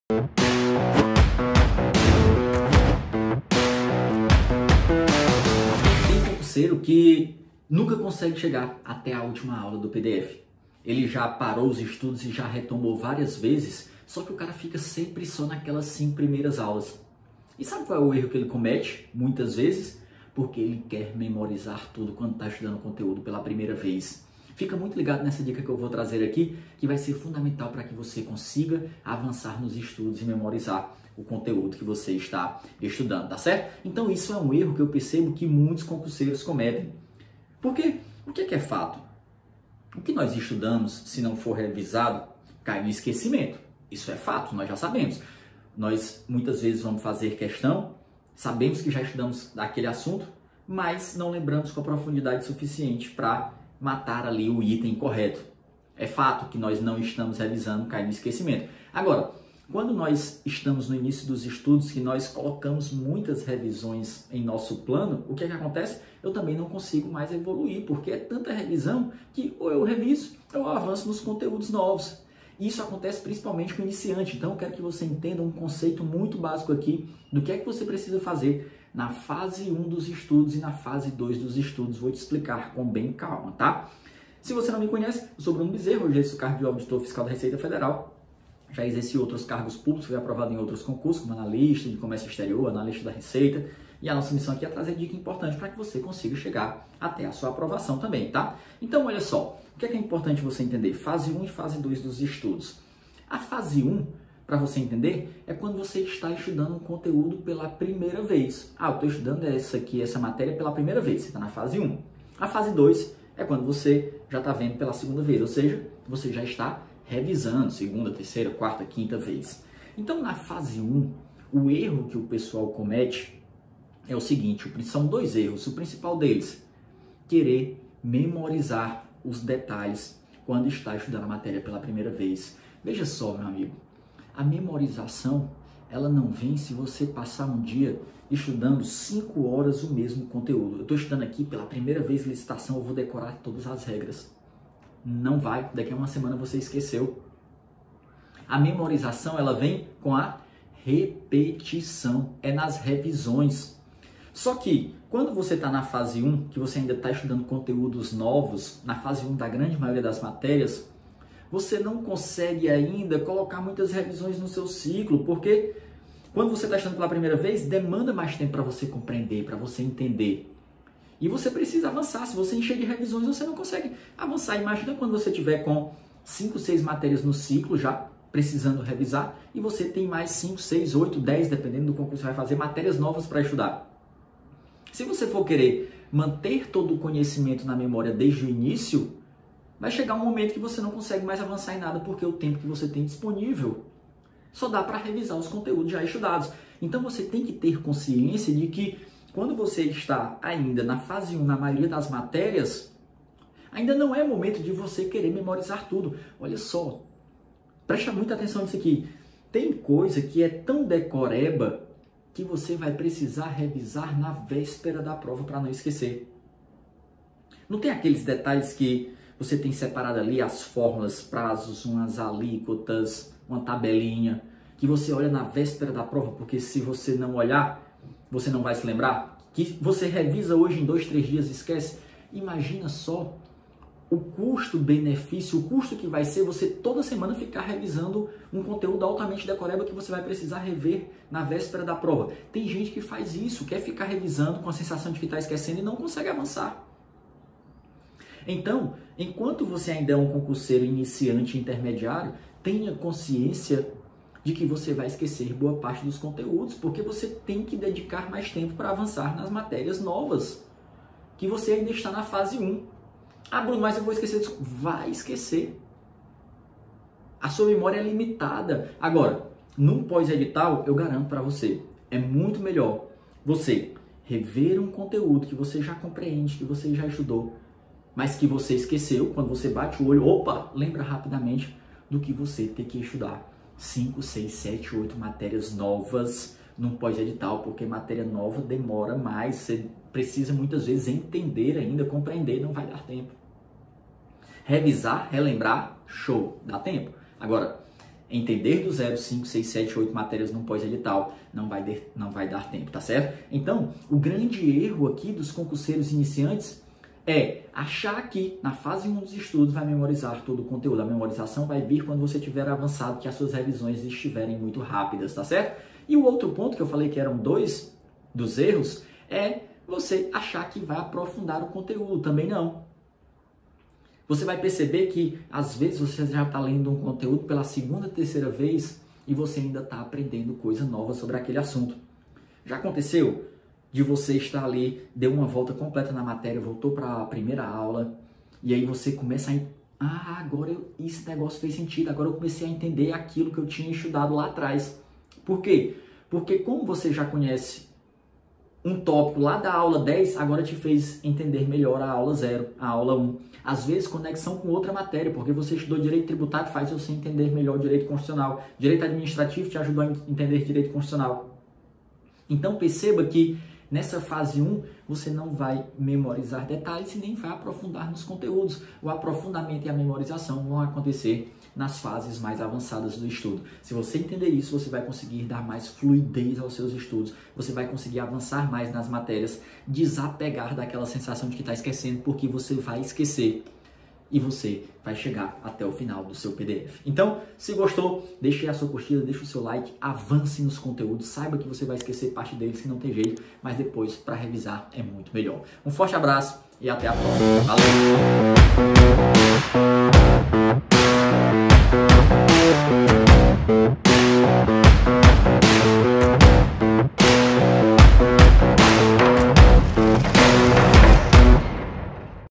Tem concurseiro que nunca consegue chegar até a última aula do PDF. Ele já parou os estudos e já retomou várias vezes, só que o cara fica sempre só naquelas 5 primeiras aulas. E sabe qual é o erro que ele comete, muitas vezes? Porque ele quer memorizar tudo quando está estudando o conteúdo pela primeira vez. Fica muito ligado nessa dica que eu vou trazer aqui, que vai ser fundamental para que você consiga avançar nos estudos e memorizar o conteúdo que você está estudando, tá certo? Então isso é um erro que eu percebo que muitos concurseiros cometem. Porque o que é fato? O que nós estudamos, se não for revisado, cai no esquecimento. Isso é fato, nós já sabemos. Nós muitas vezes vamos fazer questão, sabemos que já estudamos daquele assunto, mas não lembramos com a profundidade suficiente para matar ali o item correto. É fato que nós não estamos revisando, cai no esquecimento. Agora, quando nós estamos no início dos estudos, que nós colocamos muitas revisões em nosso plano, o que é que acontece? Eu também não consigo mais evoluir, porque é tanta revisão que ou eu reviso ou eu avanço nos conteúdos novos. Isso acontece principalmente com o iniciante, então eu quero que você entenda um conceito muito básico aqui do que é que você precisa fazer na fase 1 dos estudos e na fase 2 dos estudos. Vou te explicar com bem calma, tá? Se você não me conhece, eu sou Bruno Bezerra, hoje exerço o cargo de auditor fiscal da Receita Federal. Já exerci outros cargos públicos, fui aprovado em outros concursos, como analista de comércio exterior, analista da Receita. E a nossa missão aqui é trazer dica importante para que você consiga chegar até a sua aprovação também, tá? Então, olha só, o que é importante você entender? Fase 1 e fase 2 dos estudos. A fase 1, para você entender, é quando você está estudando um conteúdo pela primeira vez. Eu estou estudando essa matéria pela primeira vez, você está na fase 1. A fase 2 é quando você já está vendo pela segunda vez, ou seja, você já está revisando segunda, terceira, quarta, quinta vez. Então, na fase 1, o erro que o pessoal comete é o seguinte, são 2 erros. O principal deles, querer memorizar os detalhes quando está estudando a matéria pela primeira vez. Veja só, meu amigo, a memorização, ela não vem se você passar um dia estudando 5 horas o mesmo conteúdo. Eu estou estudando aqui pela primeira vez licitação, eu vou decorar todas as regras. Não vai, daqui a uma semana você esqueceu. A memorização, ela vem com a repetição, é nas revisões. Só que, quando você está na fase 1, que você ainda está estudando conteúdos novos, na fase 1 da grande maioria das matérias, você não consegue ainda colocar muitas revisões no seu ciclo, porque quando você está estudando pela primeira vez, demanda mais tempo para você compreender, para você entender. E você precisa avançar. Se você encher de revisões, você não consegue avançar. Imagina quando você tiver com 5, 6 matérias no ciclo já, precisando revisar, e você tem mais 5, 6, 8, 10, dependendo do concurso que você vai fazer, matérias novas para estudar. Se você for querer manter todo o conhecimento na memória desde o início, vai chegar um momento que você não consegue mais avançar em nada, porque o tempo que você tem disponível só dá para revisar os conteúdos já estudados. Então você tem que ter consciência de que quando você está ainda na fase 1, na maioria das matérias, ainda não é momento de você querer memorizar tudo. Olha só, presta muita atenção nisso aqui. Tem coisa que é tão decoreba que você vai precisar revisar na véspera da prova para não esquecer. Não tem aqueles detalhes que você tem separado ali, as fórmulas, prazos, umas alíquotas, uma tabelinha, que você olha na véspera da prova, porque se você não olhar, você não vai se lembrar? Que você revisa hoje em 2, 3 dias e esquece? Imagina só o custo-benefício, o custo que vai ser você toda semana ficar revisando um conteúdo altamente decoreba que você vai precisar rever na véspera da prova. Tem gente que faz isso, quer ficar revisando com a sensação de que está esquecendo e não consegue avançar. Então, enquanto você ainda é um concurseiro iniciante intermediário, tenha consciência de que você vai esquecer boa parte dos conteúdos, porque você tem que dedicar mais tempo para avançar nas matérias novas, que você ainda está na fase 1. Bruno, mas eu vou esquecer disso. Vai esquecer. A sua memória é limitada. Agora, num pós-edital, eu garanto para você, é muito melhor você rever um conteúdo que você já compreende, que você já estudou, mas que você esqueceu, quando você bate o olho, lembra rapidamente, do que você ter que estudar 5, 6, 7, 8 matérias novas num pós-edital, porque matéria nova demora mais, você precisa muitas vezes entender ainda, compreender, não vai dar tempo. Revisar, relembrar, show, dá tempo. Agora, entender do 0, 5, 6, 7, 8 matérias num pós-edital não vai dar tempo, tá certo? Então, o grande erro aqui dos concurseiros iniciantes é achar que na fase 1 dos estudos vai memorizar todo o conteúdo. A memorização vai vir quando você tiver avançado, que as suas revisões estiverem muito rápidas, tá certo? E o outro ponto que eu falei que eram 2 dos erros é você achar que vai aprofundar o conteúdo. Também não. Você vai perceber que às vezes você já está lendo um conteúdo pela segunda, terceira vez e você ainda está aprendendo coisa nova sobre aquele assunto. Já aconteceu de você estar ali, deu uma volta completa na matéria, voltou para a primeira aula e aí você começa a... agora esse negócio fez sentido, agora eu comecei a entender aquilo que eu tinha estudado lá atrás. Por quê? Porque como você já conhece um tópico lá da aula 10, agora te fez entender melhor a aula 0, a aula 1. Às vezes, conexão com outra matéria, porque você estudou direito tributário, faz você entender melhor o direito constitucional. Direito administrativo te ajudou a entender direito constitucional. Então, perceba que nessa fase 1, você não vai memorizar detalhes e nem vai aprofundar nos conteúdos. O aprofundamento e a memorização vão acontecer nas fases mais avançadas do estudo. Se você entender isso, você vai conseguir dar mais fluidez aos seus estudos, você vai conseguir avançar mais nas matérias, desapegar daquela sensação de que está esquecendo, porque você vai esquecer e você vai chegar até o final do seu PDF. Então, se gostou, deixe a sua curtida, deixe o seu like, avance nos conteúdos, saiba que você vai esquecer parte deles, que não tem jeito, mas depois, para revisar, é muito melhor. Um forte abraço e até a próxima. Valeu!